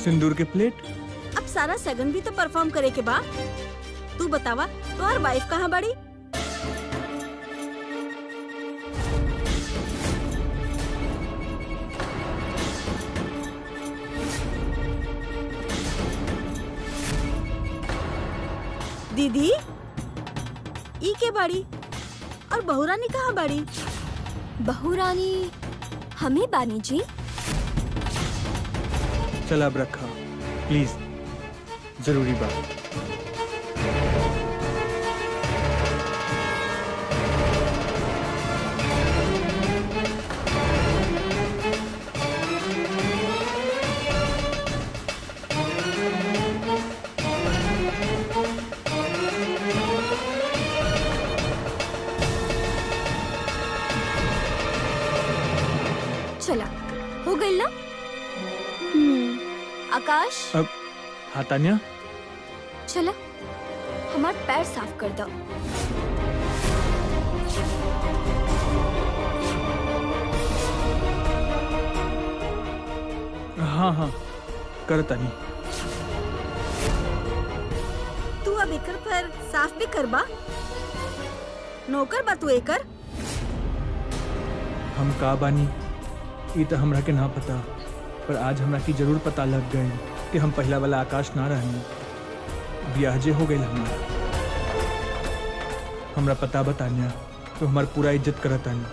सिंदूर के प्लेट। अब सारा सगन भी तो परफॉर्म करे के बा। तू बतावा तोहर वाइफ कहाँ बड़ी? दीदी ई के बाड़ी और बहुरानी कहाँ बाड़ी? बहुरानी हमें बानी जी। चल अब रखा प्लीज, जरूरी बात। चला हो गई ना? आकाश अब हाँ तान्या, चला हमार पैर साफ कर दो। हाँ हाँ कर तानी। तू अब एकर पर साफ भी करबा? नौकर बा तू एकर? हम का बानी ई तो हमरा के ना पता, पर आज हमरा की जरूर पता लग गए कि हम पहला वाला आकाश ना रहनी। ब्याह जे हो गई हमरा पता बतानिया तो हमार पूरा इज्जत करत तानी।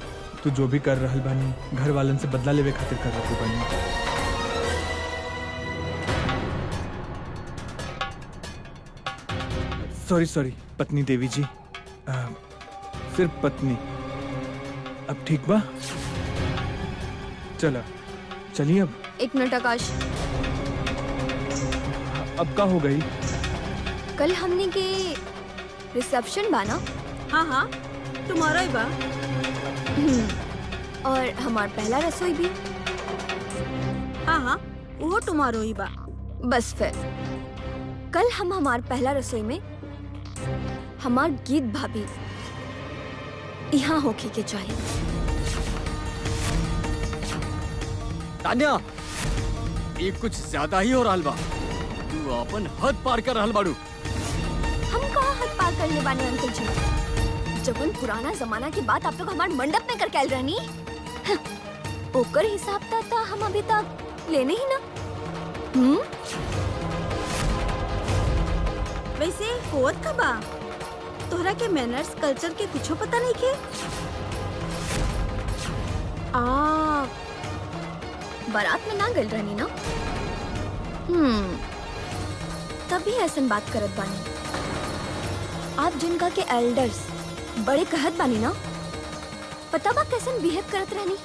तू जो भी कर रहल बानी घर वालन से बदला लेवे खातिर कर रहल बानी। सॉरी सॉरी पत्नी देवी जी, सिर्फ पत्नी। अब ठीक बा? चला चलिए अब। एक मिनट आकाश, अब का हो गई? कल हमने के रिसेप्शन बाना। हाँ हाँ तुम्हारा ही बा। और हमार पहला रसोई भी। हाँ हाँ वो तुम्हारो ही बा। बस फिर कल हम हमार पहला रसोई में हमार गीत भाभी यहाँ होके के चाहिए। तान्या, ये कुछ ज्यादा ही हो रहल बा। तू अपन हद पार कर रहल बाड़ू। हम कहाँ हद पार करने वाले अंकल जी? जबन पुराना जमाना की बात आप लोग हमारे मंडप में करके आयल रहनी, ओकर हिसाब था हम अभी तक लेने ही ना। वैसे होत का बा? तोहरा के मैनर्स कल्चर के कुछो पता नहीं के? बारात में ना गल रहनी ना। तभी ऐसन बात करत बानी। आप जिनका के एल्डर्स बड़े कहत बानी ना, पता बा कैसन बिहेव करत रहनी?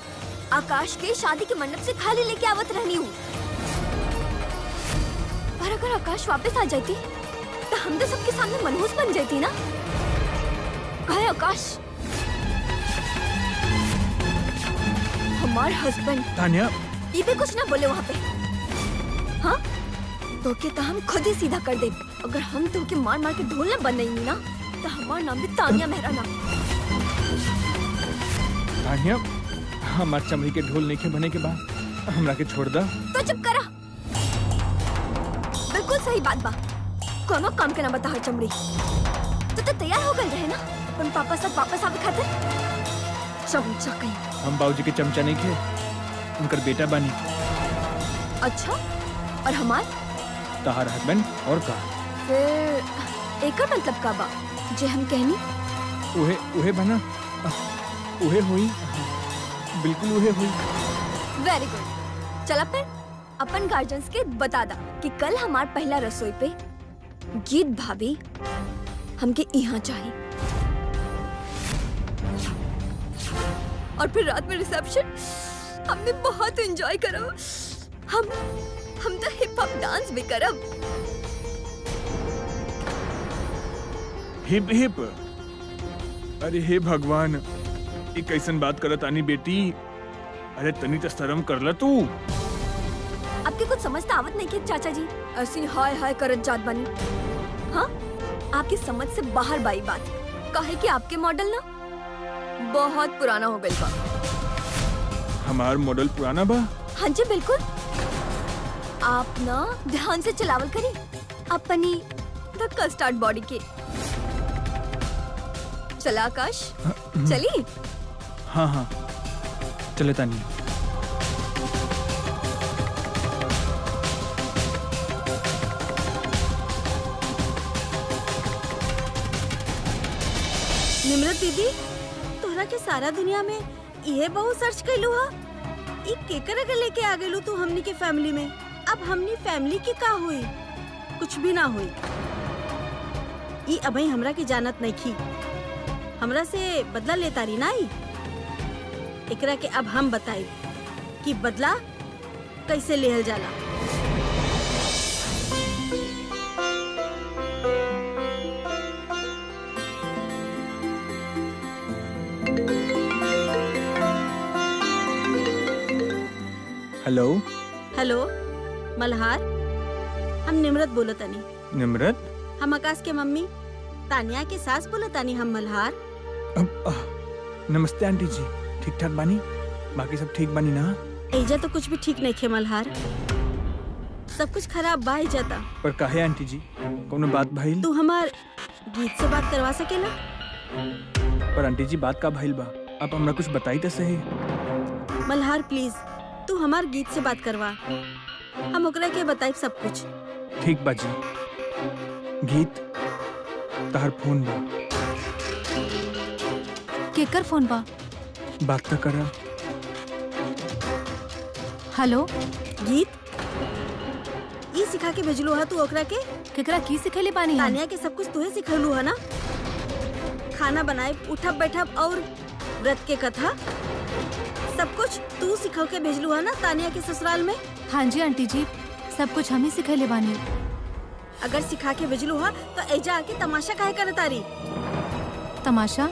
आकाश के शादी के मंडप से खाली लेके आवत रहनी हूँ। पर अगर आकाश वापस आ जाती तो हम तो सबके सामने मनहूस बन जाती ना। कहे आकाश हमार हस्बैंड तान्या, ये भी कुछ ना बोले वहाँ पे। हाँ तो के तो हम खुद ही सीधा कर दे। अगर हम तो के मार मार के ढोलना बन नहीं ना तो हमारा नाम भी तानिया मेहरा ना। तान्या, हमार चमड़ी के ढोल नहीं के बने के बाद हमरा के छोड़ दा। तो चुप करा। बिल्कुल सही बात बा। कोनो काम के ना बता हर चमड़ी। तो तैयार हो गए रहे ना अपन पापा साथ वापस आवे खातिर। चमचा कहीं। हम बाबूजी के चमचा नहीं खे, उनकर बेटा बानी। अच्छा और हमार तहार हस्बैंड और का? फिर एक मतलब का बा जे हम कहनी? उहे उहे बना, उहे हुई, बिल्कुल उहे हुई। Very good. चला फिर अपन गार्जियंस के बता दा कि कल हमार पहला रसोई पे गीत भाभी हमके यहाँ चाहिए। और फिर रात में रिसेप्शन हमने बहुत एंजॉय करा। हम तो हिप हॉप डांस भी करब। Hip hip? अरे हे भगवान, ये कैसन बात करत आनी बेटी। अरे तनी तो शर्म कर ला तू। आपके कुछ समझता आवत नहीं के चाचा जी? ऐसी हाय हाय करत जात बनी। हाँ आपकी समझ से बाहर बाई बात। काहे कि आपके मॉडल ना बहुत पुराना हो गई बा। हमार मॉडल पुराना बा? हाँ जी बिल्कुल। आप ना ध्यान से चलावल करी अपनी द कस्टर्ड बॉडी के। चला आकाश, चली। हाँ हाँ चले तानिया। निम्रत दीदी, तोहरा के सारा दुनिया में इहे बहुत सर्च कैलू हा। ई केकर अगर लेके आ गेलू तू हमनी के फैमिली में। अब हमनी फैमिली की का हुई? कुछ भी ना हुई। ई अबई हमरा के जानत नहीं खी। हमरा से बदला लेता रही ना ई। एकरा के अब हम बताई कि बदला कैसे लेहल जाला। हेलो हेलो मल्हार, हम निम्रत बोलतानी। निम्रत। हम आकाश के मम्मी तानिया के सास बोलतानी। हम मल्हार। नमस्ते आंटी जी, ठीक ठाक बानी? बाकी सब ठीक बानी ना? एजा तो कुछ भी ठीक नहीं खे मल्हार, सब कुछ खराब बा एजा ता। पर काहे आंटी जी, कोनो बात भइल? तू हमार गीत से बात करवा सकेला? पर आंटी जी बात का भइल बा? आप हमरा कुछ बताई तो सही। मल्हार प्लीज तू हमार गीत से बात करवा, हम ओकरा के बताई सब कुछ। ठीक बा जी। गीत तहर फोन बा। केकर फोन बा? बात तो करा। हेलो गीत ई सिखा के भेजलू हा तू ओकरा के? केकरा की सिखेले बानी हम? तानिया के सब कुछ तुहे सिखलू है ना? खाना बनाए, उठब बैठब और व्रत के कथा सब कुछ तू सिखा के भेजलू है ना तानिया के ससुराल में? हाँ जी आंटी जी, सब कुछ हम ही सिखेले बानी। अगर सिखा के भेजलू हा तो एजा आके तमाशा काहे करत तारी? तमाशा?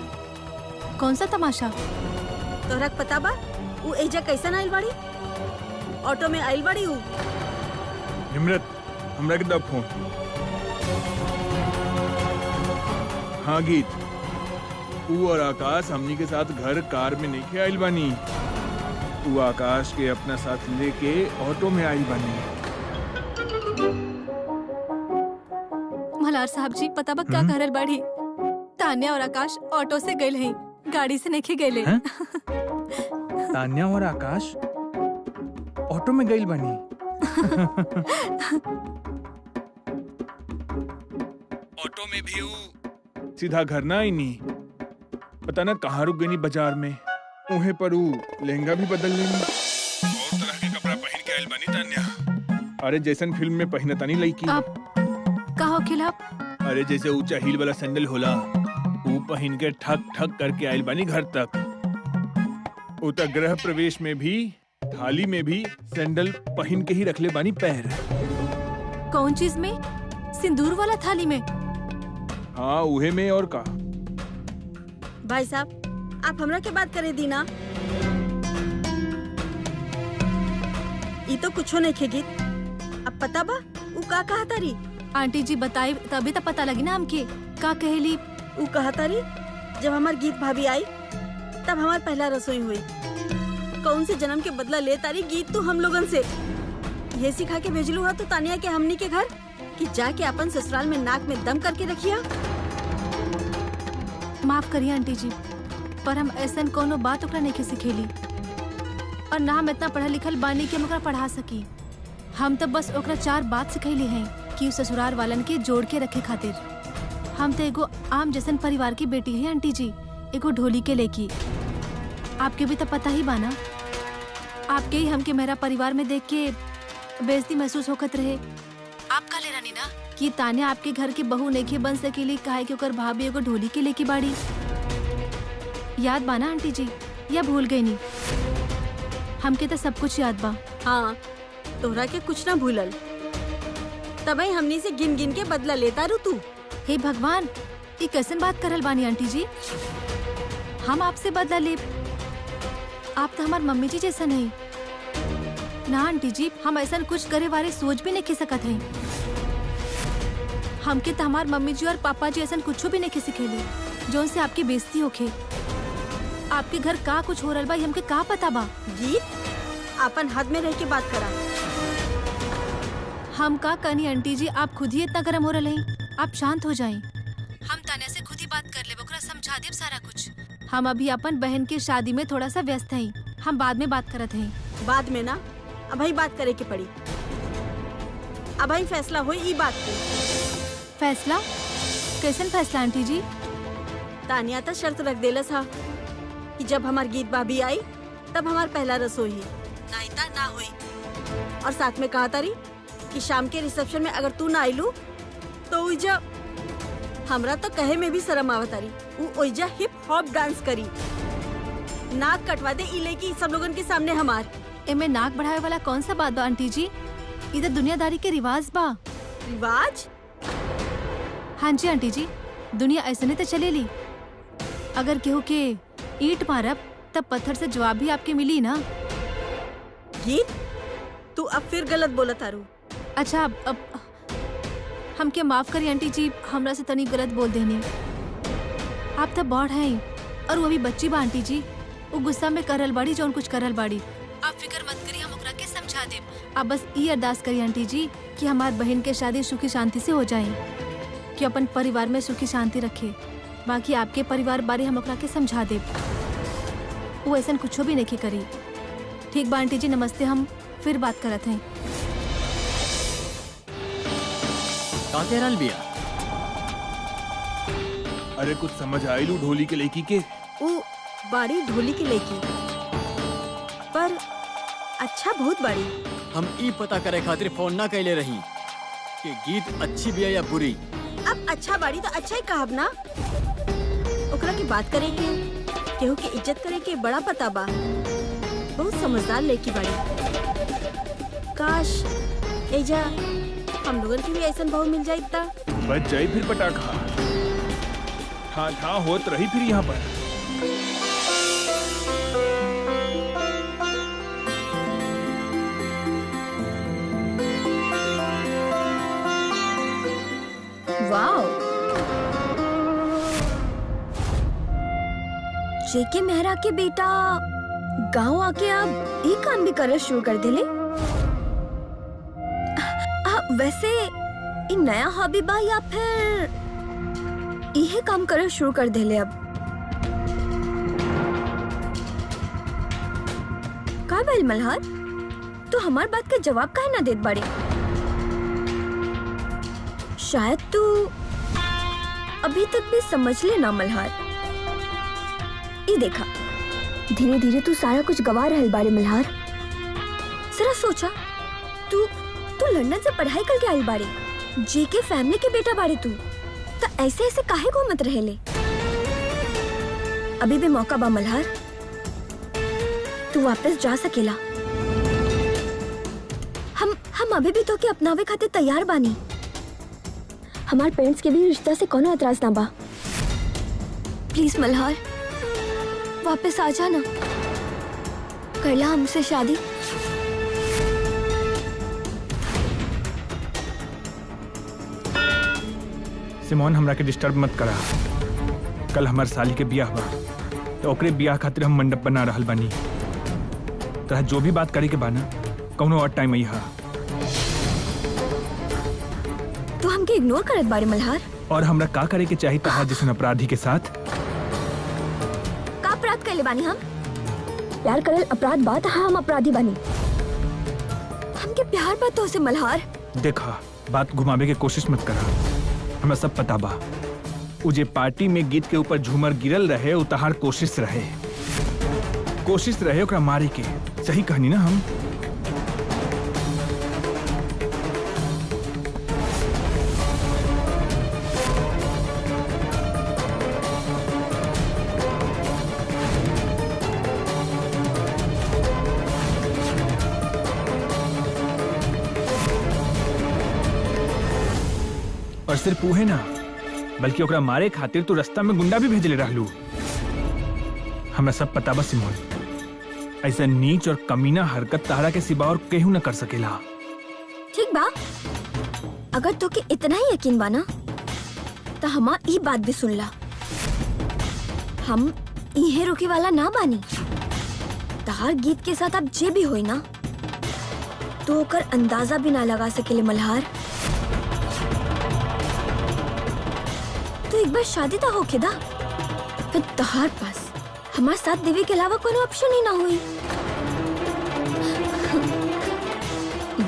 कौन सा तमाशा? तोहरा के पता बा उ एजा कैसन आइल बाड़ी? ऑटो में आइल बाड़ी उ। निम्रत, हमरा के दब फोन। हाँ गीत, ऊ और आकाश हमनी के साथ घर कार में नहीं आइल बानी। ऊ आकाश के अपना साथ लेके ऑटो में आइल बानी। मल्हार साहब जी, पता बा क्या करल बाड़ी? तान्या और आकाश ऑटो से गए हैं, गाड़ी से नहीं गए। हैं? तान्या और आकाश ऑटो में गइल बानी। ऑटो में भी ऊ सीधा घर ना आई नी। पता ना कहाँ रुक गई बाजार में। उहे पर ऊ लहंगा भी बदल लेनी और तरह के कपड़ा पहन के आइल बानी तान्या। अरे जैसन फिल्म में पहनतानी लईकी। आप कहो खिलाफ? अरे जैसे ऊंचा हील वाला सैंडल होला ऊ पहन के ठक ठक करके आइल बानी घर तक। ऊ तक गृह प्रवेश में भी थाली में भी सैंडल पहन के ही रखले बानी पैर। कौन चीज में? सिंदूर वाला थाली में? हाँ उहे में। और का? भाई साहब आप हमरा के बात करे दी ना। ई तो कुछो नहीं खेगी। अब पता बा उ का कहा तारी? आंटी जी बताई तभी तो पता लगी ना हमके। का कहेली? उ कहा तारी जब हमार गीत भाभी आई तब हमार पहला रसोई हुई। कौन से जन्म के बदला ले तारी गीत तू हम लोगन से? ये सिखा के भेजलू हा तू तानिया के हमनी के घर कि जाके अपन ससुराल में नाक में दम करके रखिया। माफ करिए आंटी जी, पर हम ऐसा कोनो बात ओकरा नहीं सिखेली और ना हम इतना पढ़ा लिखल बानी कि हम ओकरा पढ़ा सकी। हम तो बस ओकरा 4 बात सिखैली हैं कि उ ससुराल वालन के जोड़ के रखे खातिर। हम तो एगो आम जैसन परिवार की बेटी है आंटी जी, एगो ढोली के लेकी। आपके भी तो पता ही बाना, आपके ही हमके मेरा परिवार में देख के बेइज्जती महसूस होकत रहे। आप का ले रानी ना कि तान्या आपके घर की बहू नहीं बन सकेली काहे कि ओकर भाभी एगो ढोली के लेकी बाड़ी। याद बाना आंटी जी या भूल गई नी? हमके तो सब कुछ याद बा। हाँ तोहरा के कुछ ना भूलल, तबई हमनी से गिन गिन के बदला लेता रू तू। हे भगवान, ये कैसन बात करल बानी आंटी जी? हम आपसे बदला ले? आप तो हमार मम्मी जी जैसा नहीं ना आंटी जी। हम ऐसा कुछ करे वाले सोच भी नहीं सकत हैं। हमके तो हमार मम्मी जी और पापा जी ऐसा कुछ भी नहीं सिखेले जो उनसे आपकी बेइज्जती होके। आपके घर का कुछ हो रहा बा हमके का पता बा? गीत अपन हद में रह के बात करा। हम का कनी आंटी जी, आप खुद ही इतना गर्म हो रहे हैं। आप शांत हो जाएं। हम तान्या से खुद ही बात कर ले, ओकरा समझा देब सारा कुछ। हम अभी अपन बहन की शादी में थोड़ा सा व्यस्त हैं। हम बाद में बात करत हैं। बाद में ना, अभी बात करे के पड़ी। अभी फैसला हुई ई बात पे। फैसला? कैसन फैसला आंटी जी? तानिया तो शर्त रख देला था कि जब हमार गीत भाभी आई तब हमार पहला रसोई है, नहीं ता ना हुई। और साथ में कहा तारी कि शाम के रिसेप्शन में अगर तू ना आइलू तो उइजा हमरा तो कहे में भी शर्म आवत तारी। वो ओइजा हिप हॉप डांस करी, नाक कटवा दे इले की सब लोगन के सामने हमार। एमे नाक बढ़ावे वाला कौन सा बात बा आंटी जी? इधर दुनियादारी के रिवाज बा। रिवाज? हाँ जी आंटी जी, दुनिया ऐसे नहीं तो चलेली। अगर केहू के ईंट मारब तब पत्थर से जवाब भी आपके मिली ना। गीत, तू अब फिर गलत बोला तारू। अच्छा अब हमके माफ करी आंटी जी, हमरा से तनी गलत बोल देनी। आप तो बड़ हैं और वो अभी बच्ची बा आंटी जी। वो गुस्सा में करल बाड़ी जौन कुछ करल बाड़ी। आप फिक्र मत करी, हम ओकरा के समझा देब। आप बस ये अरदास करी आंटी जी कि हमार बहन के शादी सुखी शांति से हो जाए, कि अपन परिवार में सुखी शांति रखे। बाकी आपके परिवार बारे हम ओकरा के समझा देब। वो ऐसा कुछ भी नहीं करी। ठीक बा आंटी जी, नमस्ते। हम फिर बात करत हैं। का कह रहल बिया? अरे कुछ समझ आइलू ढोली के लड़की के? वो बाड़ी ढोली की लड़की, पर अच्छा बहुत बड़ी। हम ई पता करे खातिर फोन ना कैले रही कि गीत अच्छी बिया या बुरी। अब अच्छा बाड़ी तो अच्छा ही कहब ना। ओकरा की बात करे के, केहू की इज्जत करे के बड़ा पता बा। बहुत समझदार लड़की बाड़ी। काश एजा हम लोगन की भी ऐसा बहू मिल जाए ता। बच जाई फिर पटाखा। हाँ हाँ होत रही फिर यहाँ पर। वाओ, जेके मेहरा के बेटा गांव आके अब ये काम भी करना शुरू कर दिले। वैसे ये नया हॉबी बा या फिर यही काम करना शुरू कर दिले? अब का बैल मल्हार, तो हमार बात का जवाब काहे ना देत बाड़े? शायद तू अभी तक भी समझ ले ना मल्हार। ये देखा, धीरे धीरे तू सारा कुछ गवा रहल बारे मल्हार। जरा सोचा, तू लंदन से पढ़ाई करके आई बारे, जेके फैमिली के बेटा बारे तू, तो ऐसे ऐसे काहे घूमत रहेले? अभी भी मौका बा मल्हार, तू वापस जा सकेला। हम अभी भी तो के अपनावे खातिर तैयार बानी। हमारे पेरेंट्स के भी रिश्ता से कोनो एतराज ना बा। प्लीज मल्हार, वापस आ जाना, करला हमसे शादी। सिमोन, हमरा के डिस्टर्ब मत करा। कल हमार साली के बियाह बा, तो ओकरे बियाह खातिर हम मंडप बना रहल बानी। तोरा जो भी बात करे के बाना, कौनो और टाइम आई हा। तो हमके इग्नोर करत बारे मल्हार? और हमरा का करे के चाहिए तहार जैसन अपराधी के साथ? का अपराध कैले बानी हम? प्यार करल अपराध बात, हाँ हम अपराधी बानी। हमके प्यार बात तो से मल्हार। देखा, बात घुमावे के कोशिश मत करा। हमरा सब पता बा। उ जे पार्टी में गीत के ऊपर झूमर गिरल रहे, उतार कोशिश रहे ओकरा मारे के। सही कहनी ना हम? और सिर्फ उहे ना, बल्कि ओकरा मारे खातिर तो रास्ता में गुंडा भी भेजले रहलू। हमरा सब पता बा सिमोन, ऐसा नीच और कमीना हरकत तारा के सिवा और केहू न कर सकेला। ठीक बा, अगर तो के इतना ही यकीन बा ना, तो हमार ई बात भी सुन ला। हम इहे रुके वाला ना बानी। तार गीत के साथ अब जे भी होई ना, तो ओकर अंदाजा भी ना लगा सकेले मल्हार। तो एक बार शादी तो होके दा, फिर तहार पास हमारे साथ देवी के अलावा कोनो ऑप्शन ही ना हुई।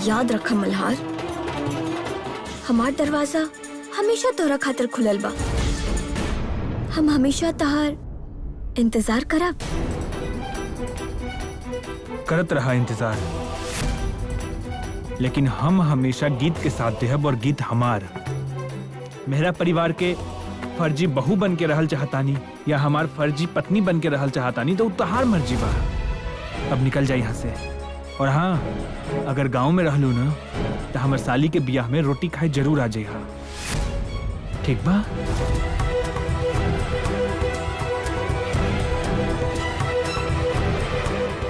याद रखा मल्हार, हमार दरवाजा हमेशा तोरा खातिर खुलल बा। हम हमेशा तहार इंतजार करब। करत रहा इंतजार, लेकिन हम हमेशा गीत के साथ देहब और गीत हमार। मेरा परिवार के फर्जी बहू बन के रहल चाहतानी या हमार फर्जी पत्नी बन के रहल चाहतानी तो तहार मर्जी बा। अब निकल जा यहाँ से। और हाँ, अगर गांव में रहलू ना तो हमर साली के बियाह में रोटी खाए जरूर आ जाइहा, ठीक बा?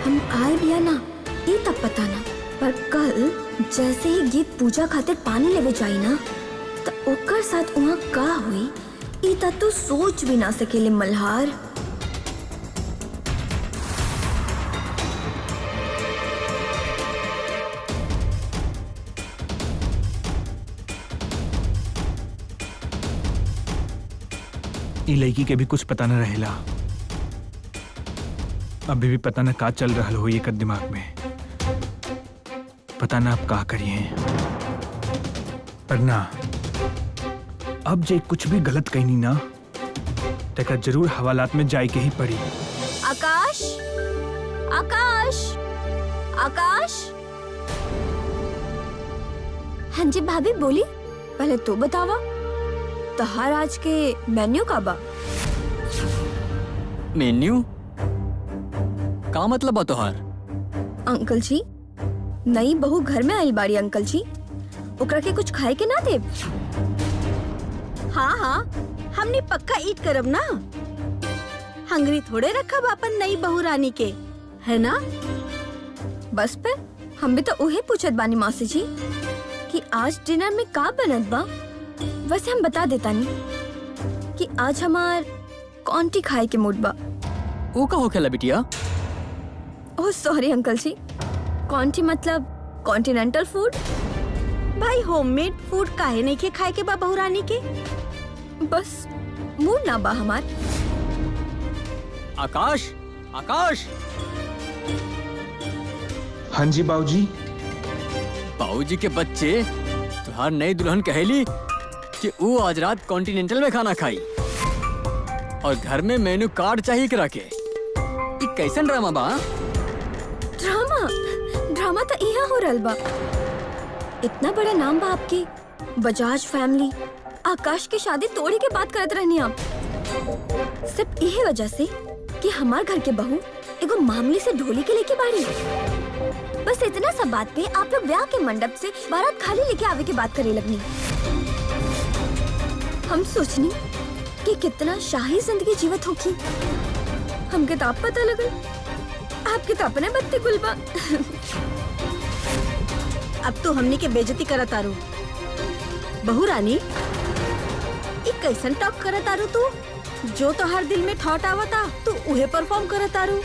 हम आए भी ना ये तब पता ना, पर कल जैसे ही गीत पूजा खातिर पानी लेवे जाई ना तो ओकर साथ वहाँ का हुई ई तब तो सोच भी ना सकेले मल्हार। ई लड़की के भी कुछ पता न रहेला। अभी भी पता न का चल रहा हो एकर दिमाग में। पता न आप का करिए, पर ना अब जे कुछ भी गलत कहनी ना तेकर जरूर हवालात में जाए के ही पड़ी। आकाश, आकाश, आकाश। हाँ जी भाभी बोली, पहले तो बतावा तहार आज के मेन्यू का बा। मेन्यू का मतलब बा तोहार? अंकल जी, नई बहू घर में आई बाड़ी अंकल जी, ओकरा के कुछ खाए के ना देब। हाँ हाँ, हमने पक्का ईट करब ना। हंगरी थोड़े रखब अपन नई बहू रानी के, है ना? बस पे हम भी तो उहे पूछत बानी मौसी जी कि आज डिनर में का बनत बा। वैसे हम बता देता नहीं कि आज हमार कौनटी खाए के मूड बा। वो का होखेला बिटिया? ओह सॉरी अंकल जी, कौनटी मतलब कॉन्टिनेंटल फूड। भाई होममेड फूड काहे नहीं के खाए के बा बहू रानी के? बस मूड ना बा हमार। आकाश, आकाश। हाँ जी बाबूजी। बाबूजी के बच्चे तुहार नई दुल्हन कहेली कि वो आज रात कॉन्टिनेंटल में खाना खाई और घर में मेनू कार्ड चाहिए करा के। ये कैसन ड्रामा बा? ड्रामा ड्रामा तो यहाँ हो रहल बा। इतना बड़ा नाम बा आपके, बजाज फैमिली। आकाश की शादी तोड़ी के बात करत रहनी आप, सिर्फ यही वजह से कि हमार घर के बहू एगो मामले से ढोली के लेके बाड़ी। बस इतना सब बात पे आप लोग ब्याह के मंडप से बारात खाली लेके आवे की बात करे लगनी। हम सोचनी कि कितना शाही जिंदगी जीवत होगी। हम किताब पता लगल, आप किताब ने बत्ती गुलबा। अब तो हमने के बेइज्जती करत आरू। बहू रानी, ये कैसन टॉक करत आरू तू? जो तो हर दिल में थॉट आवता तू उहे परफॉर्म करत आरू।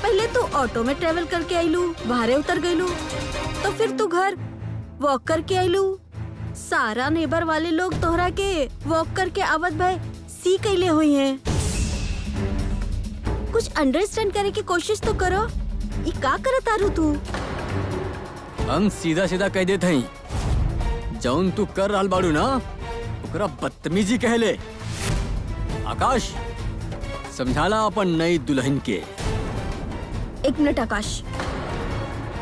पहले तू ऑटो में ट्रेवल करके आईलू, बाहरे उतर गईलू, तो फिर तू घर वॉक करके आईलू। सारा नेबर वाले लोग तोहरा के वॉक करके आवत भय सी कैले हुई हैं। कुछ अंडरस्टैंड करे की कोशिश तो करो। ये का करत आरू तू? हम सीधा सीधा कह देते हैं, जौन तू कर रहल बाड़ू ना ओकरा बदतमीजी कहले। आकाश, समझाला अपन नई दुल्हन के। एक मिनट आकाश,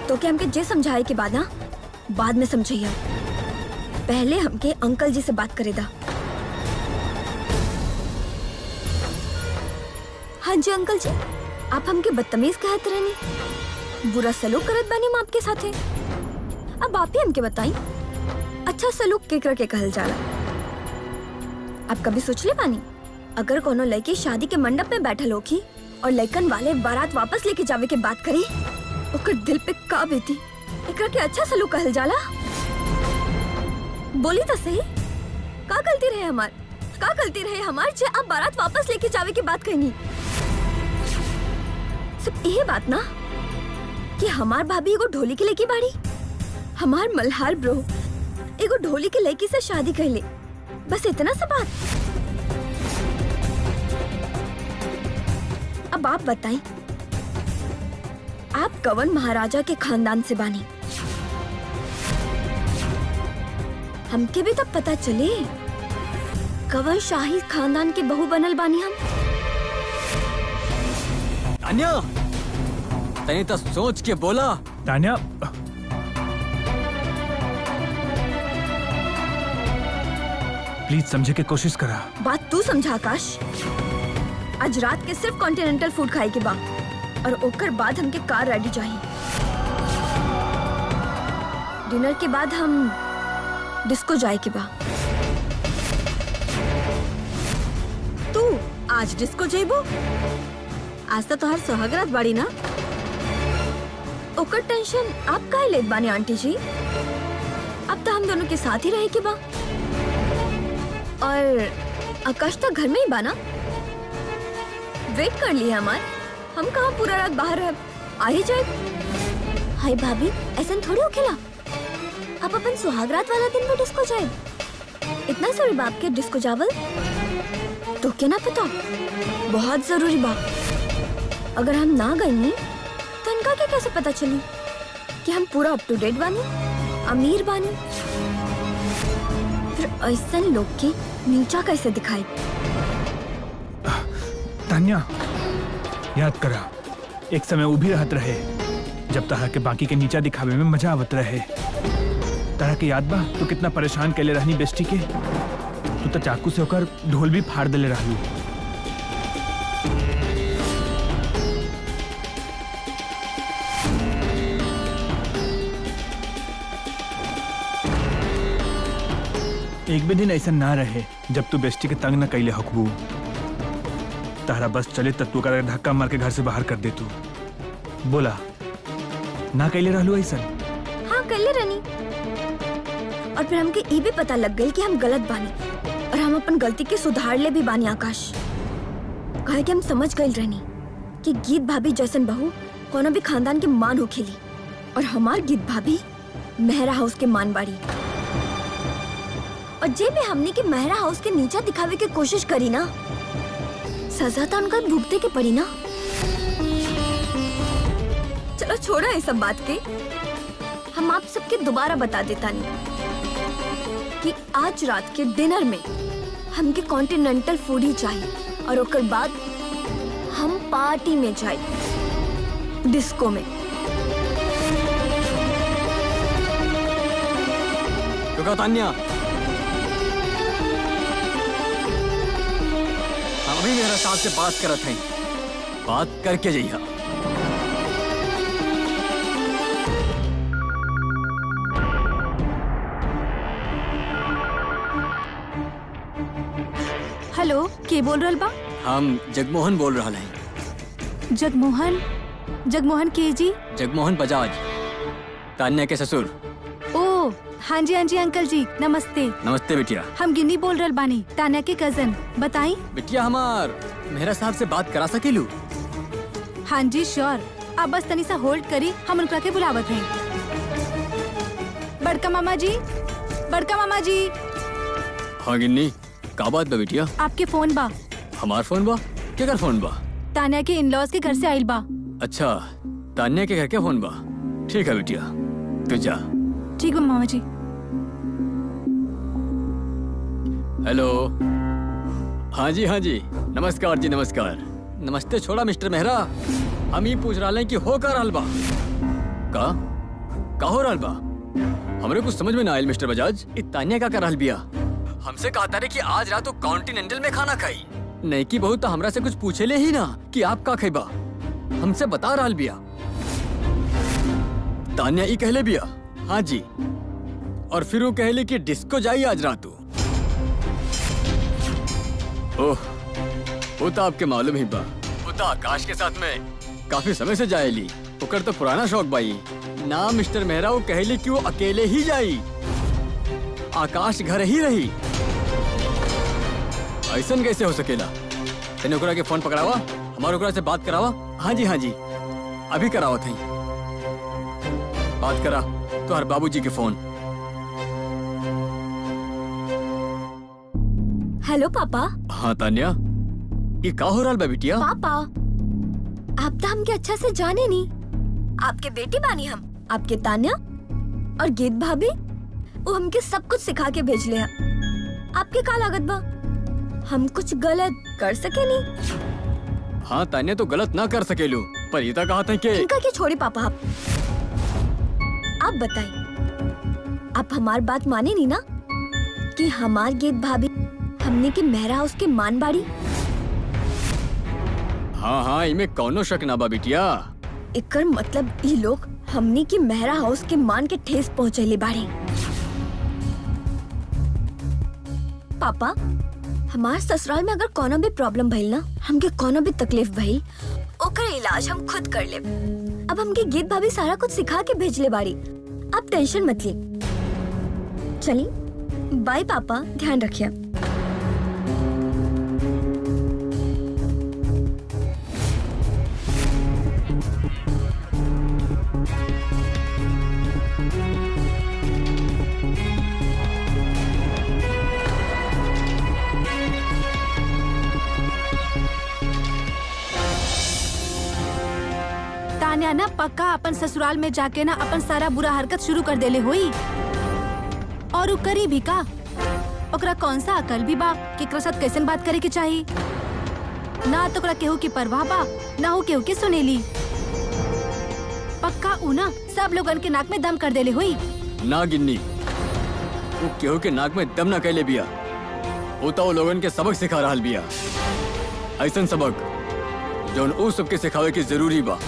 तो क्या हमके जे समझाए के बाद ना बाद में समझाइए। पहले हमके अंकल जी से बात करे दा। हाँ जी अंकल जी, आप हमके बदतमीज कहत रहनी, बुरा सलूक करत बानी हम आपके साथे। अब आप ही हमके बताई, अच्छा सलूक केकरा के कहल जाला? आप कभी सोच ले बानी अगर कोनो लड़की शादी के मंडप में बैठल होखी और लड़कन वाले बारात वापस लेके जावे के बात करी, ओकर दिल पे का बीती? एकरा के अच्छा सलूक कहल जाला? बोली तो सही, का गलती रहे हमार? का गलती रहे हमार जे आप बारात वापस लेके जावे की बात कहनी? सिर्फ यही बात ना कि हमार भाभी एगो ढोली के लेके बाड़ी हमार मल्हार ब्रो एगो ढोली के लड़की से शादी कैले, बस इतना सा बात। अब आप बताएं, आप कवन महाराजा के खानदान से बानी? हमके भी तब पता चले कवन शाही खानदान के बहू बनल बानी हम। तान्या, तनी तो सोच के बोला। तान्या, प्लीज समझे के कोशिश करा। बात तू समझा आकाश। आज रात के सिर्फ कॉन्टिनेंटल फूड खाए के बा और ओकर बाद हमके कार रेडी चाहिए। डिनर के बाद हम डिस्को जाए के बा। तू आज डिस्को जेबू? आज तो तोहर सुहागरात बाड़ी ना। ओकर टेंशन आप काहे लेत बानी आंटी जी? अब तो हम दोनों के साथ ही रहे के बा। और आकाश तो घर में ही बा ना? वेट कर लिए हमार। हम कहाँ पूरा रात बाहर रह, आ ही जाए। हाय भाभी, ऐसा थोड़ी हो खेला। अब अपन सुहागरात वाला दिन में डिस्को जाए। इतना जरूरी बाप के डिस्को जावल तो क्या ना पता, बहुत जरूरी बात। अगर हम ना गए नहीं तो इनका क्या कैसे पता चली कि हम पूरा अप टू डेट बानी, अमीर बानी? फिर ऐसा लोग के नीचा कैसे दिखाई? तान्या, याद करा, एक समय वो भी रहत रहे जब तहा के बाकी के नीचा दिखावे में मजा आवत रहे। तरह के याद बा तो कितना परेशान कैले रहनी बेस्टी के। तू तो चाकू से होकर ढोल भी फाड़ देले रहलू। एक भी दिन ऐसा ना रहे जब तू बेस्टी के तंग न कैले हकबू। तारा बस चले तब तू का धक्का मार के घर से बाहर कर दे। तू बोला ना कैले रहलू ऐसा? हाँ कैले रहनी। और फिर हमके ये भी पता लग गई कि हम गलत बानी और हम अपन गलती के सुधार ले भी बानी आकाश। कहे कि हम समझ गए रहनी कि गीत भाभी जैसन बहू कोनो भी खानदान के मान हो खेली, और हमार गीत भाभी मेहरा हाउस के मान बाड़ी। और जे भी हमने के मेहरा हाउस के नीचा दिखावे की कोशिश करी ना, सजा तो उनका भुगते के पड़ी ना। चलो छोड़ो ये सब बात के, हम आप सबके दोबारा बता देता नहीं कि आज रात के डिनर में हमके कॉन्टिनेंटल फूड ही चाहिए, और ओकर बाद हम पार्टी में जाए, डिस्को में। रुको तान्या, हम अभी मेरा साथ से बात करत हैं, बात करके जइहा। हेलो, के बोल रहल बा? हम जगमोहन बोल रहा हैं। जगमोहन? जगमोहन के जी? जगमोहन बजाज, तान्या के ससुर। ओ हाँ जी अंकल जी, नमस्ते। नमस्ते बिटिया। हम गिन्नी बोल रहल बानी, तान्या के कजन। बताई बिटिया, हमार मेहरा साहब से बात करा सकेलू? हाँ जी श्योर, आप बस तनी सा होल्ड करी, हम उनका के बुलावत हैं। बड़का मामा जी, बड़का मामा जी। हाँ गिन्नी, का बात बा बिटिया? आपके फोन बा। हमार फोन बा? क्या कर फोन बा? तान्या के इन-लॉज के घर से आइल बा। अच्छा, तान्या के घर के फोन बा। ठीक है बिटिया, तू जा। ठीक है मामा जी। हेलो। हाँ जी, नमस्कार जी, नमस्कार। नमस्ते छोड़ा मिस्टर मेहरा, हम ही पूछ रहा हैं कि हो का रहल बा? का हो रहल बा? हमरे कुछ समझ में ना आयल मिस्टर बजाज। तान्या का रहल बिया? हमसे कहता रहे कि आज रात तो कॉन्टिनेंटल में खाना खाई। नहीं की बहुत तो हमरा से कुछ पूछे ले ही ना कि आप का खाइबा। हमसे बता रहल बिया। तान्या ई कहले बिया? हाँ जी। और फिर वो कहले कि डिस्को जाई आज रात। ओह, वो तो आपके मालूम ही बा, वो तो आकाश के साथ में काफी समय से जाएली। ओकर तो पुराना शौक बाई ना मिस्टर मेहरा। वो कहली कि वो अकेले ही जाई, आकाश घर ही रही। ऐसन कैसे हो सकेला? तेने ओकरा के फोन पकड़ावा, हमारे ओकरा से बात करावा। हाँ जी, अभी करावा थी, बात करा। तुम्हारे बाबूजी के फोन। हेलो पापा। हाँ तान्या, ये का हो रहा बा बिटिया? पापा आप तो हमके अच्छा से जाने नहीं, आपके बेटी बानी हम। आपके तान्या और गीत भाभी वो हमके सब कुछ सिखा के भेज ले। आपके का लागत बा हम कुछ गलत कर सके नहीं? हाँ तान्या, तो गलत ना कर सकेलू, पर ये तो कहा था कि इनका क्या छोड़ी पापा। आप बताइए, आप हमार बात माने नहीं ना कि हमार गीत भाभी हमने की मेहरा हाउस के मान बाड़ी? हाँ हाँ, इनमें कौनो शक ना बा बिटिया। इकर मतलब ये लोग हमने की मेहरा हाउस के मान के ठेस पहुँचेले बाड़ी। पापा हमार ससुराल में अगर कोनो भी प्रॉब्लम भइल ना, हमके कोनो भी तकलीफ भइल, ओकर इलाज हम खुद कर लेब। अब हमके गीत भाभी सारा कुछ सिखा के भेजले बाड़ी, आप टेंशन मत लिए। चलिए बाय पापा, ध्यान रखिए। तान्या ना पक्का अपन ससुराल में जाके ना अपन सारा बुरा हरकत शुरू कर देले हुई। और उ करी भी का? ओकरा कौन सा अकल भी बा कि एकरा साथ कैसन बात करे के चाहिए? ना तो ओकरा केहू की परवाह बा, ना हो केहू के सुनेली। पक्का उ ना सब लोगन के नाक में दम कर देले हुई। ना गिन्नी, वो केहू के नाक में दम ना कैले बिया, वो तो लोगन के सबक सिखा रहल बिया। ऐसन सबक जौन उ सबके सिखावे के जरूरी बा।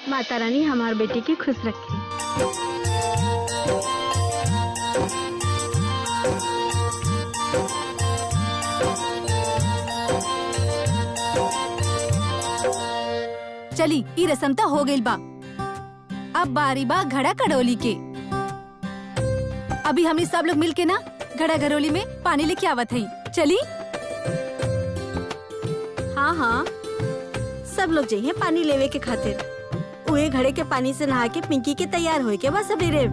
माता रानी हमार बेटी की खुश रखे। चली ई रस्म तो हो गइल बा, अब बारी बा घड़ा घड़ोली के। अभी हमनी सब लोग मिल के ना घड़ा घड़ोली में पानी लेके आवत हई। चली। हाँ हाँ, सब लोग जाइए पानी लेवे के खातिर। उहे घड़े के पानी से नहा के पिंकी के तैयार होए के बस सवेरे।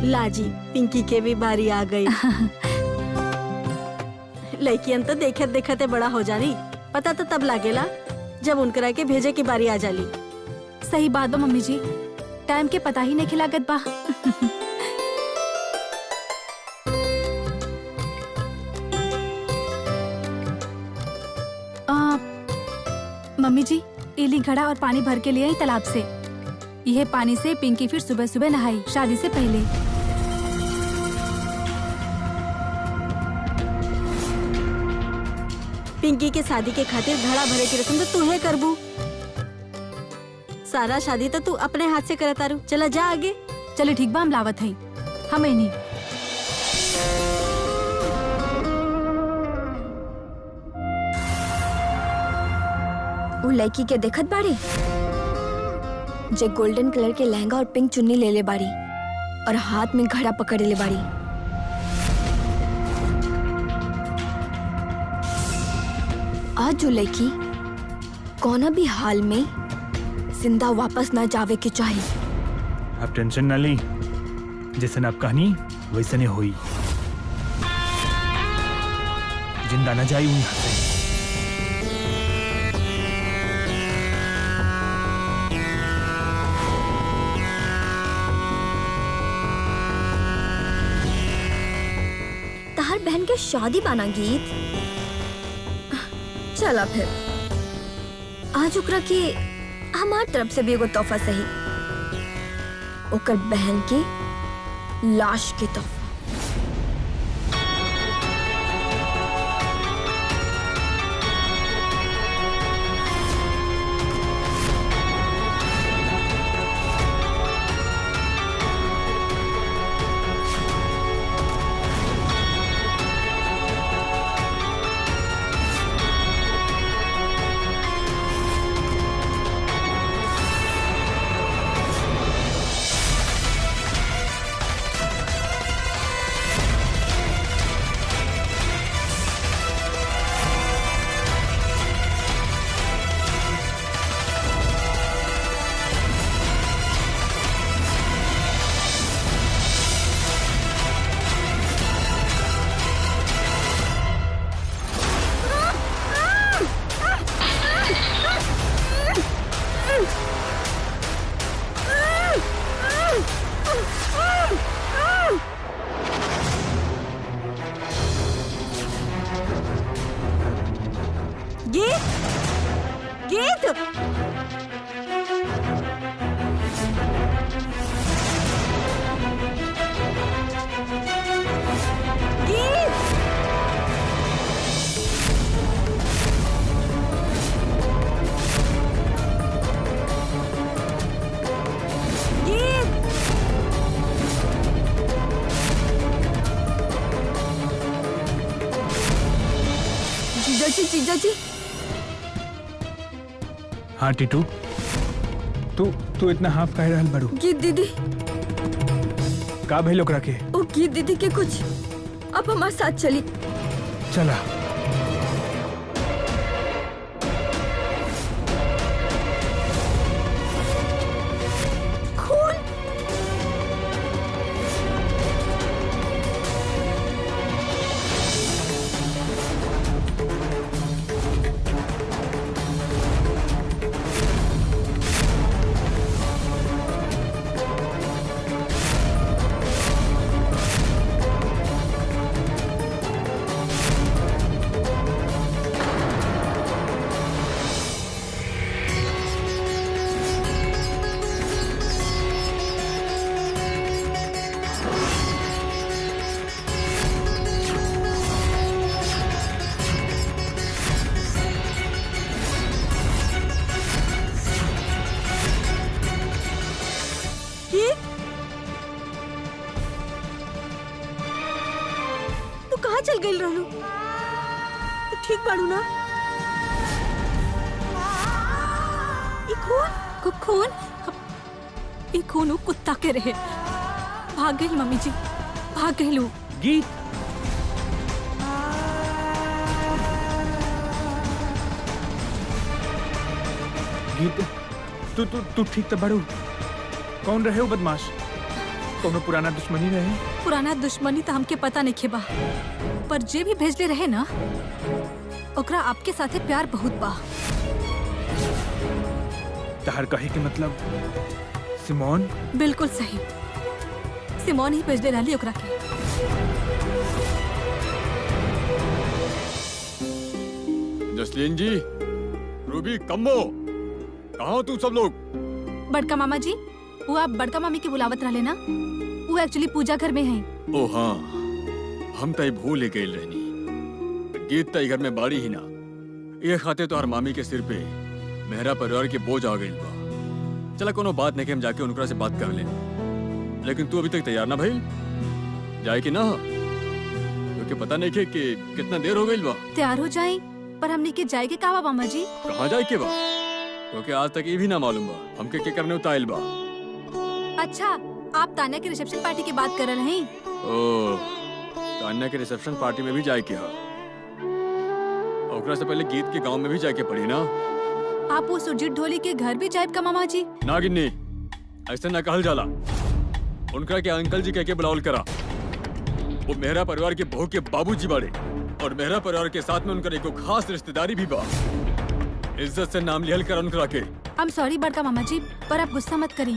लाजी पिंकी के भी बारी आ गई। लड़कियन तो देखते देखते बड़ा हो जानी, पता तो तब लागेला जब उनकरा के भेजे की बारी आ जाली। सही बात बा मम्मी जी, टाइम के पता ही नहीं खिलागत बा। मम्मी जी, एली घड़ा और पानी भर के लिए आई तालाब से। यह पानी से पिंकी फिर सुबह सुबह नहाई शादी से पहले। पिंकी के शादी के खातिर घड़ा भरे की रस्म तो तू है करबू। सारा शादी तो तू अपने हाथ से करता रू। चला जा आगे। चलो ठीक बा, हम लावत हई। हमें नहीं। वो लड़की के देखत बाड़ी जे गोल्डन कलर के लहंगा और पिंक चुन्नी ले ले बाड़ी और हाथ में घड़ा पकड़े ले बाड़ी। आज जो लड़की कोना भी हाल में जिंदा वापस ना जावे के चाहिए। आप टेंशन ना ली, जैसे आप कहानी वैसे नहीं हुई। जिंदा ना जाई यहाँ से। तार बहन के शादी बाना गीत। चला फिर आज उकरा के हमार तरफ से भी एगो तोहफा सही। ओकर बहन के लाश के तोहफा। गीत जीजा जी। हाँ टीटू, तू इतना हाफ कह रहल बड़ू? गीत दीदी का भइल ओकरा के? ओ गीत दीदी के कुछ अब हमारे साथ चली। चला। चल गई रहलू, ठीक बाड़ू ना? ई खून कुत्ता के रहे। भाग गई मम्मी जी, भाग गई लू। गीत तू ठीक तो बड़ू? कौन रहे वो बदमाश? कौनो पुराना दुश्मनी रहे? पुराना दुश्मनी तो हमके पता नहीं खेबा, पर जे भी भेजले रहे ना ओकरा आपके साथे प्यार बहुत बा। तहर कहे के मतलब सिमोन? बिल्कुल सही, सिमोन ही भेजले रहली ओकरा के। जसलीन जी, रूबी, कम्बो, कहाँ हो तू सब लोग? बड़का मामा जी, वो आप बड़का मामी की बुलावत रहले ना, वो एक्चुअली पूजा घर में है। ओ हाँ, हम तय भूल गए रहनी। गीत तय घर में बाड़ी ही ना, ये खाते तो हर मामी के सिर पे मेहरा परिवार के बोझ आ गई बा। चला कोनो बात नहीं कि हम जाके उनकरा से बात कर ले, लेकिन तू अभी तक तैयार ना भइल जाए कि ना? क्योंकि पता नहीं कि कितना देर हो गई बा। तैयार हो जाए, पर हमने के जाए के कहा मामा जी? कहाँ जाए के बा? क्योंकि आज तक ये भी ना मालूम बा हमके क्या करने उताइल बा। अच्छा, आप तान्या के रिसेप्शन पार्टी की बात कर रहे हैं? ओह, तान्या के रिसेप्शन पार्टी में भी जाए के हा। ओकरा से पहले गीत के गांव में भी जाके पड़ी ना। आप वो सुरजीत ढोली के घर भी जाए का मामा जी? ना गिन्नी, ऐसे ना कहल जाला। उनका के अंकल जी कह के बुलावल करा। वो मेहरा परिवार के बहू के बाबूजी बाड़े, और मेहरा परिवार के साथ में उनका एक खास रिश्तेदारी भी बा। इज्जत से नाम लिहल कर उनका के। आई एम सॉरी बड़का मामा जी, पर आप गुस्सा मत करी।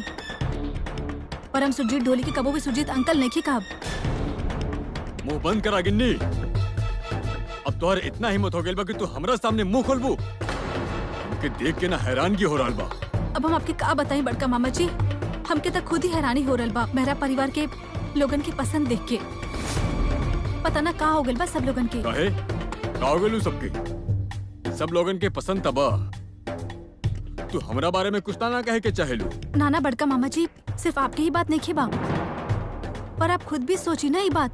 पर हम सुरजीत ढोली के कबो भी सुरजीत अंकल नहीं कहा। मुंह बंद करा गिन्नी। अब तोहर इतना हिम्मत हो गई बा कि तू हमरा सामने मुंह खोलबू? हमके देख के ना हैरानगी हो रहा बा। अब हम आपके का बताएं बड़का मामा जी, हमके तो खुद ही हैरानी हो रहल बा मेरा परिवार के लोगन की पसंद देख के। पता ना का हो गइल बा सब लोगन के। काहे का हो गेलू सबके? सब लोगन के पसंद तबा तू हमरा बारे में कुछ ना कहे के चाहेलू। नाना बड़का मामा जी, सिर्फ आपके ही बात नहीं खेबा, पर आप खुद भी सोची ना ये बात।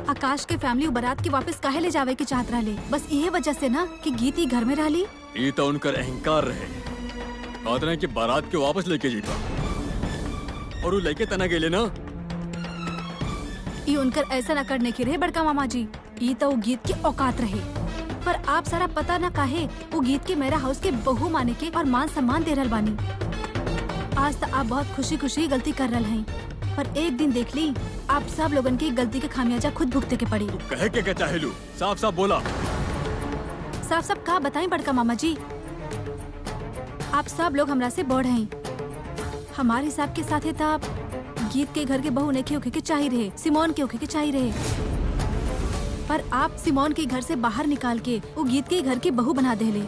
आकाश के फैमिली बारात के वापस काहे ले जावे की चाहत रहले, बस यही वजह से ना कि गीत ही घर में रहली। ये तो उनकर अहंकार रहे, कहत रहे कि बारात के वापस लेके जीता और वो लेके तना गेले ना। ये उनकर ऐसा न करने के रहे बड़का मामा जी, ये तो वो गीत की औकात रहे। पर आप सारा पता न काहे वो गीत के मेरा हाउस के बहू माने के और मान सम्मान दे रहल बानी। आज तो आप बहुत खुशी खुशी गलती कर रहे हैं, पर एक दिन देख ली आप सब लोगन की गलती के खामियाजा खुद भुगते के पड़ी। कहे के चाहेलू? साफ साफ बोला। साफ साफ कहा बताएं बड़का मामा जी, आप सब लोग हमरा से बड़ हैं। हमारे हिसाब के साथ था आप गीत के घर के बहू नहीं होके के चाहिए रहे, सिमोन के होके के चाहिए रहे, पर आप सिमोन के घर से बाहर निकाल के वो गीत के घर की बहू बना देले।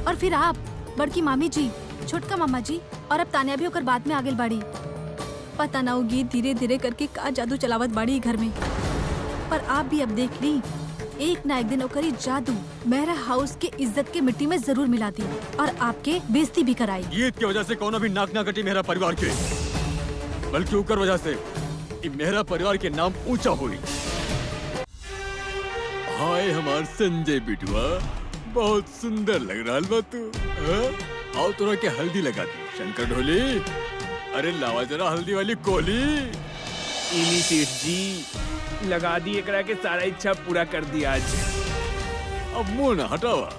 और फिर आप बड़की मामी जी, छोटका मामा जी और अब तानिया भी होकर बाद में आगे बाड़ी। पता ना वो गीत धीरे धीरे करके का जादू चलावत बाड़ी घर में, पर आप भी अब देख ली एक ना एक दिन ओकरी जादू मेरा हाउस के इज्जत के मिट्टी में जरूर मिला दी और आपके बेइज्जती भी कराई। गीत की वजह से कौन भी नाक ना कटी मेरा परिवार के, बल्कि उकर वजह से मेरा परिवार के नाम ऊंचा हुई। हाय हमार संजय बिटुआ, बहुत सुंदर लग रहा बा तू। आओ तोरा के हल्दी लगा दी। शंकर ढोली, अरे लावा जरा हल्दी वाली कोली। इली सेठ जी लगा दी, एकरा के सारा इच्छा पूरा कर दिया आज। अब मुंह ना हटावा,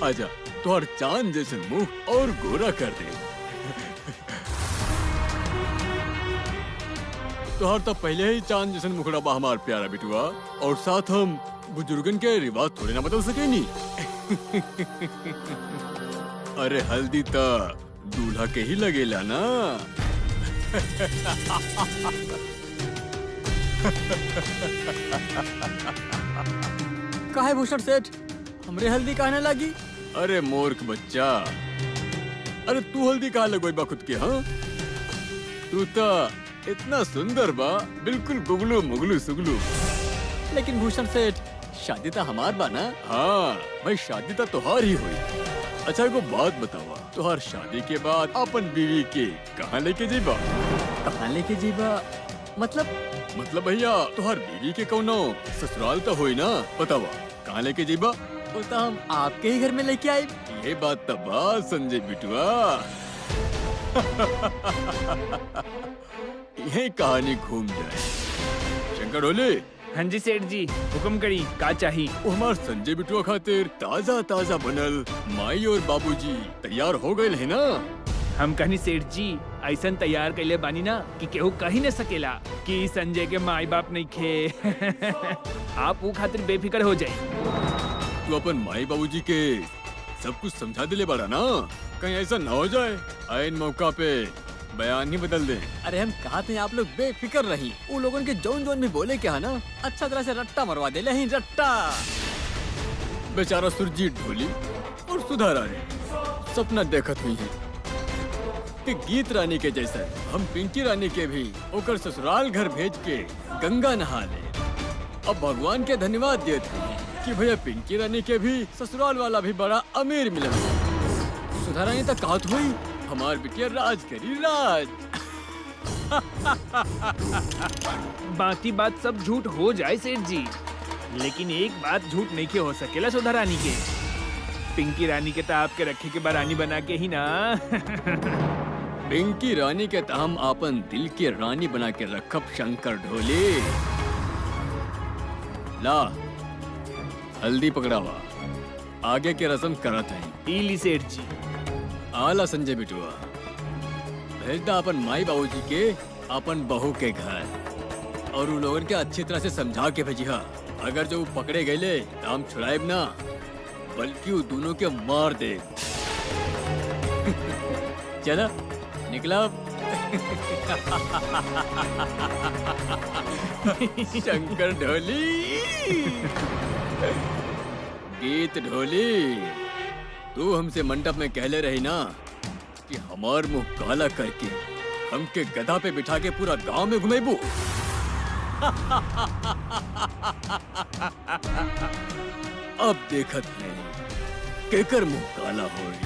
आजा तोहर चांद जैसे मुंह और गोरा कर दे। तोहर तो पहले ही चांद जैसे मुखड़ा बा हमार प्यारा बिटुआ, और साथ हम बुजुर्गन के रिवाज थोड़े ना बदल सके नी। अरे हल्दी तो दूल्हा के ही लगेला ना। काहे भूषण सेठ, हमरे हल्दी कहने लगी? अरे मूर्ख बच्चा, अरे तू हल्दी कहाँ लगोई बा खुद के? हाँ तू तो इतना सुंदर बा, बिल्कुल गुगलू मुगलू सुगलू। लेकिन भूषण सेठ, शादी तो हमार बा ना? हाँ भाई, शादी तो तोहार ही हुई। अच्छा को बात बतावा, तोहार शादी के बाद अपन बीवी के कहाँ लेके जीबा? कहाँ लेके जीबा मतलब भैया तोहार बीवी के कौनो ससुराल तो होई ना, बतावा कहाँ लेके जीबा? वो तो हम आपके ही घर में लेके आए। ये बात तो बात संजय बिटुआ। यही कहानी घूम जाए। शंकर ढोले। हाँ जी सेठ जी, हुक्म करी, का चाहिए? हमार संजय बिटुआ खातिर ताजा ताजा बनल माई और बाबूजी तैयार हो गए है ना? हम कहनी सेठ जी ऐसन तैयार कैले बानी ना कि केहू कही न सकेला कि संजय के माई बाप नहीं खे। आप वो खातिर बेफिक्र हो जाए। तू अपन माई बाबूजी के सब कुछ समझा दिले बड़ा ना, कहीं ऐसा न हो जाए आइन मौका पे बयान ही बदल दे। अरे हम कहते हैं आप लोग बेफिक्र रही, वो लोगों के जौन जौन भी बोले क्या है ना, अच्छा तरह से रट्टा मरवा दे ले, रट्टा। बेचारा सुरजीत ढोली और सुधा रानी सपना देखत हुई है कि गीत रानी के जैसा हम पिंकी रानी के भी ओकर ससुराल घर भेज के गंगा नहा ले। अब भगवान के धन्यवाद देते हैं कि भैया पिंकी रानी के भी ससुराल वाला भी बड़ा अमीर मिला। सुधा रानी तक कहत हुई हमार बिटिया राज करी राज। बाकी बात सब झूठ हो जाए सेठ जी, लेकिन एक बात झूठ नहीं के हो सकेला सुधा रानी के। पिंकी रानी के तो आपके रखे के रानी बना के ही ना। पिंकी रानी के तो हम अपन दिल के रानी बना के रखब शंकर ढोले। ला हल्दी पकड़ावा, आगे के रस्म करत है। इली सेठ जी। आला संजय बिटुआ, भेजदा अपन माई बाबूजी के अपन बहू के घर, और उन लोगों के अच्छी तरह से समझा के भेजिहा। अगर जो पकड़े गए तो हम छुड़ाएब ना, बल्कि वो दोनों के मार दे। चला निकला। शंकर ढोली, गीत ढोली, तू हमसे मंडप में कहले रही ना कि हमार मुंह काला करके हमके गधा पे बिठा के पूरा गांव में घुमेबू। अब देखत है केकर मुंह काला होई।